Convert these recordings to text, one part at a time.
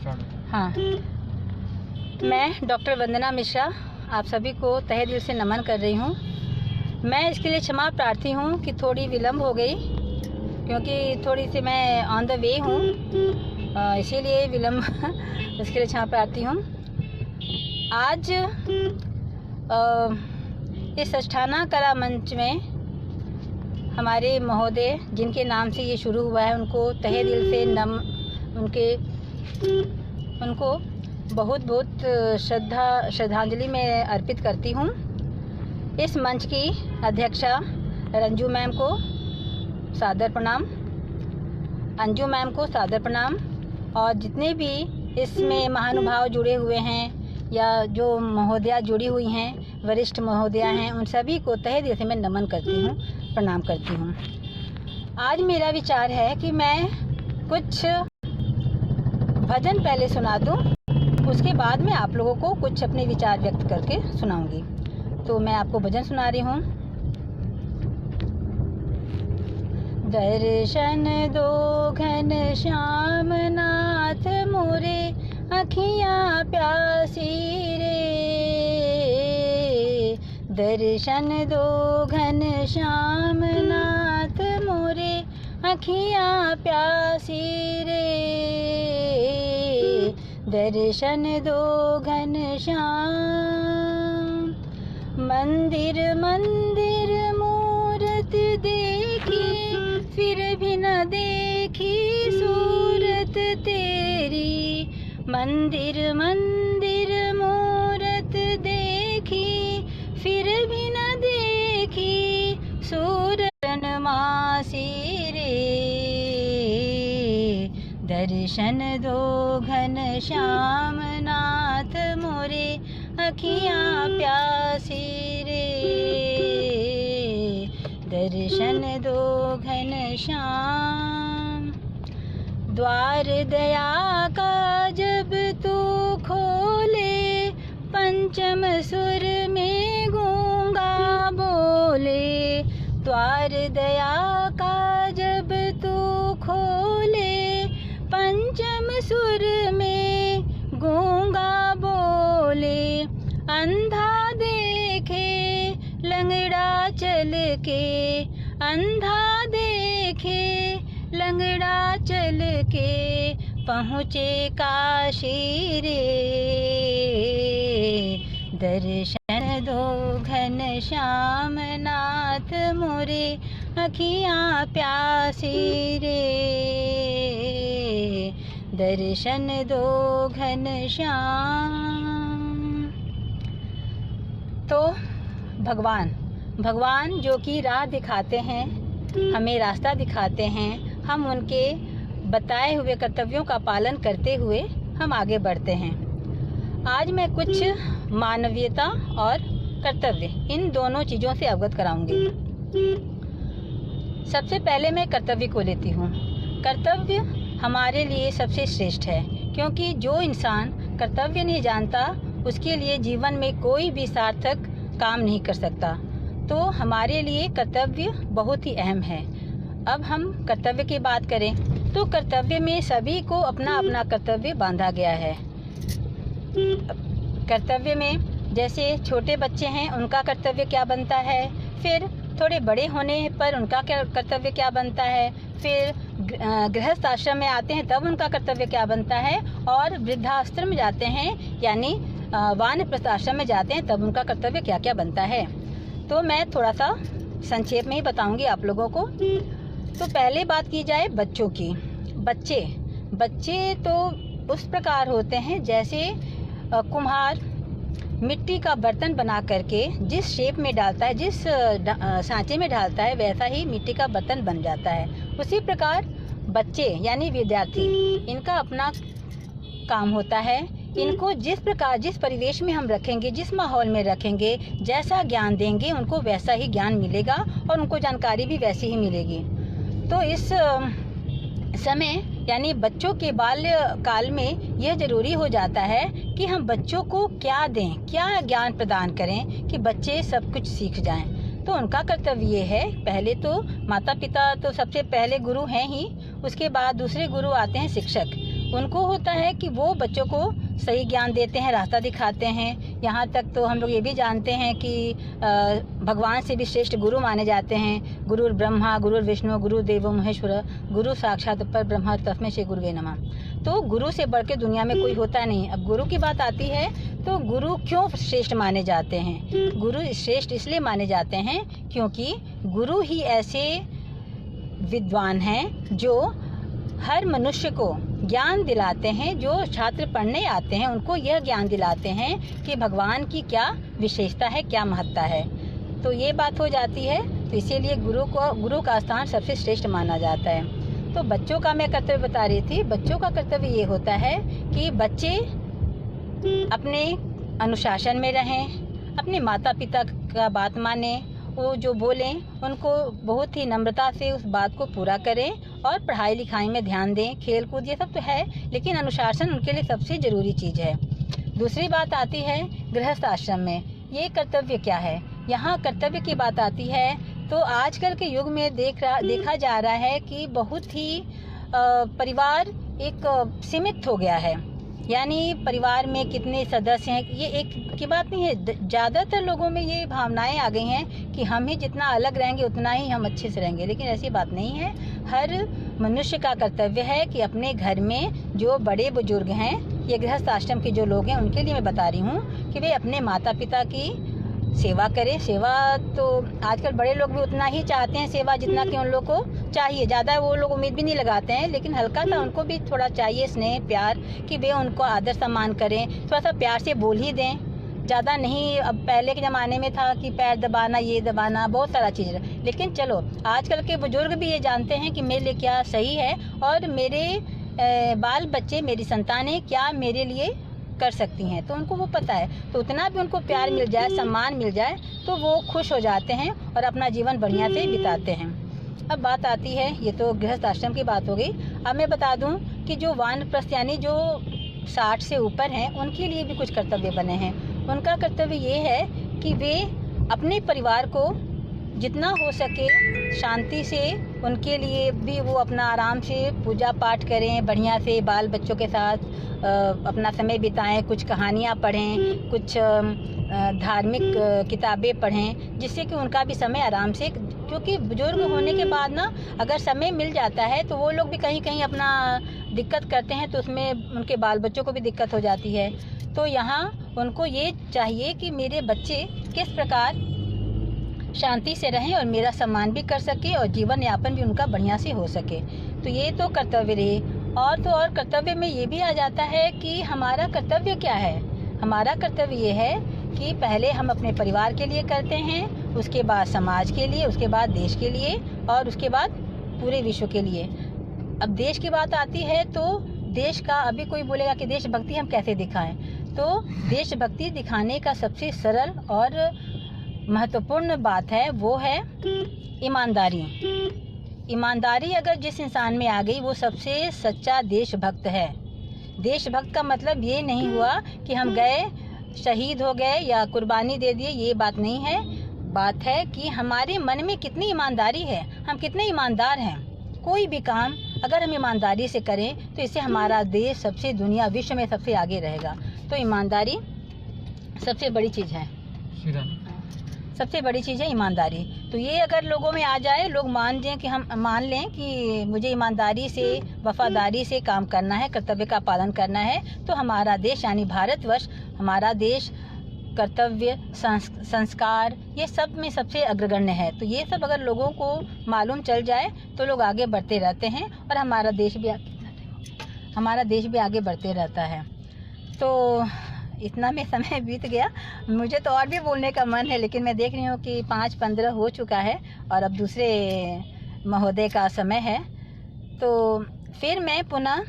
हाँ, मैं डॉक्टर वंदना मिश्रा आप सभी को तहे दिल से नमन कर रही हूँ। मैं इसके लिए क्षमा प्रार्थी हूँ कि थोड़ी विलम्ब हो गई, क्योंकि थोड़ी सी मैं ऑन द वे हूँ, इसीलिए विलम्ब इसके लिए क्षमा प्रार्थी हूँ। आज इस अष्टाना कला मंच में हमारे महोदय जिनके नाम से ये शुरू हुआ है, उनको तहे दिल से उनको बहुत बहुत श्रद्धांजलि मैं अर्पित करती हूँ। इस मंच की अध्यक्षा रंजू मैम को सादर प्रणाम, अंजू मैम को सादर प्रणाम, और जितने भी इसमें महानुभाव जुड़े हुए हैं या जो महोदया जुड़ी हुई हैं, वरिष्ठ महोदया हैं, उन सभी को तहे दिल से मैं नमन करती हूँ, प्रणाम करती हूँ। आज मेरा विचार है कि मैं कुछ भजन पहले सुना दूँ, उसके बाद में आप लोगों को कुछ अपने विचार व्यक्त करके सुनाऊंगी। तो मैं आपको भजन सुना रही हूँ। दर्शन दो घन श्याम नाथ मोरे, अखियाँ प्यासी रे। दर्शन दो घन श्याम नाथ मोरे, अखियाँ प्यासी रे। दर्शन दो घन श्याम। मंदिर मंदिर मूरत देखी, फिर भी न देखी सूरत तेरी। मंदिर मंदिर मूरत देखी, फिर भी न देखी सूरत मासी रे। दर्शन दो घन श्याम नाथ मोरे, अखियाँ प्यासी रे। दर्शन दो घन श्याम। द्वार दया का जब तू खोले, पंचम सुर में गूंगा बोले। द्वार दया का जब तू खोले, पंचम सुर में गूंगा बोले। अंधा देखे लंगड़ा चल के, अंधा देखे लंगड़ा चल के, पहुँचे काशी रे। दर्शन दो घन श्याम नाथ मोरे, अखियाँ प्यासी रे। दर्शन दो घन श्याम। तो भगवान जो कि राह दिखाते हैं, हमें रास्ता दिखाते हैं, हम उनके बताए हुए कर्तव्यों का पालन करते हुए हम आगे बढ़ते हैं। आज मैं कुछ मानवीयता और कर्तव्य, इन दोनों चीज़ों से अवगत कराऊंगी। सबसे पहले मैं कर्तव्य को लेती हूँ। कर्तव्य हमारे लिए सबसे श्रेष्ठ है, क्योंकि जो इंसान कर्तव्य नहीं जानता, उसके लिए जीवन में कोई भी सार्थक काम नहीं कर सकता। तो हमारे लिए कर्तव्य बहुत ही अहम है। अब हम कर्तव्य की बात करें तो कर्तव्य में सभी को अपना अपना कर्तव्य बांधा गया है। कर्तव्य में जैसे छोटे बच्चे हैं, उनका कर्तव्य क्या बनता है, फिर थोड़े बड़े होने पर उनका क्या कर्तव्य क्या बनता है, फिर गृहस्थ आश्रम में आते हैं तब उनका कर्तव्य क्या बनता है, और वृद्धाश्रम में जाते हैं यानी वानप्रस्थ आश्रम में जाते हैं तब उनका कर्तव्य क्या क्या बनता है। तो मैं थोड़ा सा संक्षेप में ही बताऊंगी आप लोगों को। तो पहले बात की जाए बच्चों की। बच्चे तो उस प्रकार होते हैं जैसे कुम्हार मिट्टी का बर्तन बना करके जिस शेप में डालता है, जिस सांचे में डालता है, वैसा ही मिट्टी का बर्तन बन जाता है। उसी प्रकार बच्चे यानी विद्यार्थी, इनका अपना काम होता है। इनको जिस प्रकार, जिस परिवेश में हम रखेंगे, जिस माहौल में रखेंगे, जैसा ज्ञान देंगे, उनको वैसा ही ज्ञान मिलेगा और उनको जानकारी भी वैसी ही मिलेगी। तो इस समय यानी बच्चों के बाल्य काल में यह जरूरी हो जाता है कि हम बच्चों को क्या दें, क्या ज्ञान प्रदान करें कि बच्चे सब कुछ सीख जाएं। तो उनका कर्तव्य ये है, पहले तो माता पिता तो सबसे पहले गुरु हैं ही, उसके बाद दूसरे गुरु आते हैं शिक्षक। उनको होता है कि वो बच्चों को सही ज्ञान देते हैं, रास्ता दिखाते हैं। यहाँ तक तो हम लोग ये भी जानते हैं कि भगवान से भी श्रेष्ठ गुरु माने जाते हैं। गुरुर ब्रह्मा गुरुर विष्णु गुरु देवो महेश्वर गुरु साक्षात पर ब्रह्मा तस्मै श्री गुरुवे नमः। तो गुरु से बढ़ के दुनिया में कोई होता नहीं। अब गुरु की बात आती है तो गुरु क्यों श्रेष्ठ माने जाते हैं? गुरु श्रेष्ठ इसलिए माने जाते हैं क्योंकि गुरु ही ऐसे विद्वान हैं जो हर मनुष्य को ज्ञान दिलाते हैं। जो छात्र पढ़ने आते हैं उनको यह ज्ञान दिलाते हैं कि भगवान की क्या विशेषता है, क्या महत्ता है। तो ये बात हो जाती है, तो इसीलिए गुरु का स्थान सबसे श्रेष्ठ माना जाता है। तो बच्चों का मैं कर्तव्य बता रही थी। बच्चों का कर्तव्य ये होता है कि बच्चे अपने अनुशासन में रहें, अपने माता पिता का बात माने, वो जो बोलें उनको बहुत ही नम्रता से उस बात को पूरा करें और पढ़ाई लिखाई में ध्यान दें। खेल कूद ये सब तो है, लेकिन अनुशासन उनके लिए सबसे ज़रूरी चीज़ है। दूसरी बात आती है गृहस्थ आश्रम में ये कर्तव्य क्या है। यहाँ कर्तव्य की बात आती है तो आजकल के युग में देखा जा रहा है कि बहुत ही परिवार एक सीमित हो गया है। यानी परिवार में कितने सदस्य हैं ये एक की बात नहीं है। ज़्यादातर लोगों में ये भावनाएं आ गई हैं कि हम ही जितना अलग रहेंगे उतना ही हम अच्छे से रहेंगे, लेकिन ऐसी बात नहीं है। हर मनुष्य का कर्तव्य है कि अपने घर में जो बड़े बुजुर्ग हैं, ये गृहस्थ आश्रम के जो लोग हैं, उनके लिए मैं बता रही हूँ कि वे अपने माता पिता की सेवा करें। सेवा तो आजकल बड़े लोग भी उतना ही चाहते हैं सेवा जितना कि उन लोग को चाहिए। ज़्यादा वो लोग उम्मीद भी नहीं लगाते हैं, लेकिन हल्का सा उनको भी थोड़ा चाहिए स्नेह प्यार कि वे उनको आदर सम्मान करें, थोड़ा सा प्यार से बोल ही दें, ज़्यादा नहीं। अब पहले के ज़माने में था कि पैर दबाना, ये दबाना, बहुत सारा चीज़। लेकिन चलो आजकल के बुजुर्ग भी ये जानते हैं कि मेरे लिए क्या सही है और मेरे बाल बच्चे, मेरी संतानें क्या मेरे लिए कर सकती हैं, तो उनको वो पता है। तो उतना भी उनको प्यार मिल जाए, सम्मान मिल जाए तो वो खुश हो जाते हैं और अपना जीवन बढ़िया से बिताते हैं। अब बात आती है, ये तो गृहस्थ आश्रम की बात हो गई। अब मैं बता दूं कि जो वानप्रस्थ यानी जो 60 से ऊपर हैं उनके लिए भी कुछ कर्तव्य बने हैं। उनका कर्तव्य ये है कि वे अपने परिवार को जितना हो सके शांति से, उनके लिए भी वो अपना आराम से पूजा पाठ करें, बढ़िया से बाल बच्चों के साथ अपना समय बिताएं, कुछ कहानियाँ पढ़ें, कुछ धार्मिक किताबें पढ़ें, जिससे कि उनका भी समय आराम से, क्योंकि बुजुर्ग होने के बाद ना अगर समय मिल जाता है तो वो लोग भी कहीं कहीं अपना दिक्कत करते हैं, तो उसमें उनके बाल बच्चों को भी दिक्कत हो जाती है। तो यहाँ उनको ये चाहिए कि मेरे बच्चे किस प्रकार शांति से रहें और मेरा सम्मान भी कर सके और जीवन यापन भी उनका बढ़िया से हो सके। तो ये तो कर्तव्य रहे। और तो और कर्तव्य में ये भी आ जाता है कि हमारा कर्तव्य क्या है। हमारा कर्तव्य ये है कि पहले हम अपने परिवार के लिए करते हैं, उसके बाद समाज के लिए, उसके बाद देश के लिए और उसके बाद पूरे विश्व के लिए। अब देश की बात आती है तो देश का, अभी कोई बोलेगा कि देशभक्ति हम कैसे दिखाएं, तो देशभक्ति दिखाने का सबसे सरल और महत्वपूर्ण बात है वो है ईमानदारी। ईमानदारी अगर जिस इंसान में आ गई वो सबसे सच्चा देशभक्त है। देशभक्त का मतलब ये नहीं हुआ कि हम गए, शहीद हो गए या कुर्बानी दे दिए, ये बात नहीं है। बात है कि हमारे मन में कितनी ईमानदारी है, हम कितने ईमानदार हैं। कोई भी काम अगर हम ईमानदारी से करें तो इससे हमारा देश सबसे, दुनिया, विश्व में सबसे आगे रहेगा। तो ईमानदारी सबसे बड़ी चीज़ है, सबसे बड़ी चीज़ है ईमानदारी। तो ये अगर लोगों में आ जाए, लोग मान जाएं कि हम मान लें कि मुझे ईमानदारी से, वफादारी से काम करना है, कर्तव्य का पालन करना है, तो हमारा देश यानी भारतवर्ष, हमारा देश कर्तव्य, संस्कार, ये सब में सबसे अग्रगण्य है। तो ये सब अगर लोगों को मालूम चल जाए तो लोग आगे बढ़ते रहते हैं और हमारा देश भी आगे बढ़ते रहता है। तो इतना में समय बीत गया। मुझे तो और भी बोलने का मन है, लेकिन मैं देख रही हूँ कि 5:15 हो चुका है और अब दूसरे महोदय का समय है। तो फिर मैं पुनः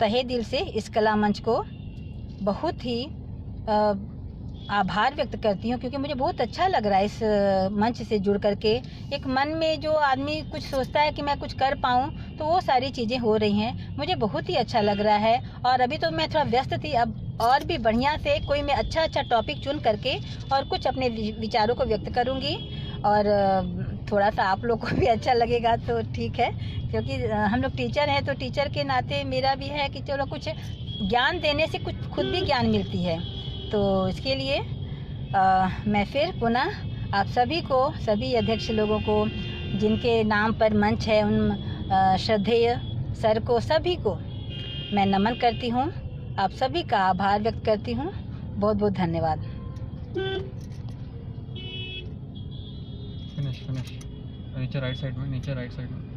तहे दिल से इस कला मंच को बहुत ही आभार व्यक्त करती हूँ, क्योंकि मुझे बहुत अच्छा लग रहा है इस मंच से जुड़ करके। एक मन में जो आदमी कुछ सोचता है कि मैं कुछ कर पाऊँ, तो वो सारी चीज़ें हो रही हैं। मुझे बहुत ही अच्छा लग रहा है। और अभी तो मैं थोड़ा व्यस्त थी, अब और भी बढ़िया से कोई मैं अच्छा टॉपिक चुन करके और कुछ अपने विचारों को व्यक्त करूँगी और थोड़ा सा आप लोग को भी अच्छा लगेगा तो ठीक है, क्योंकि हम लोग टीचर हैं तो टीचर के नाते मेरा भी है कि चलो कुछ ज्ञान देने से कुछ खुद भी ज्ञान मिलती है। तो इसके लिए मैं फिर पुनः आप सभी को, सभी अध्यक्ष लोगों को जिनके नाम पर मंच है, उन श्रद्धेय सर को, सभी को मैं नमन करती हूँ। आप सभी का आभार व्यक्त करती हूँ। बहुत बहुत धन्यवाद। फिनिश नीचे राइट साइड में, नीचे राइट साइड में।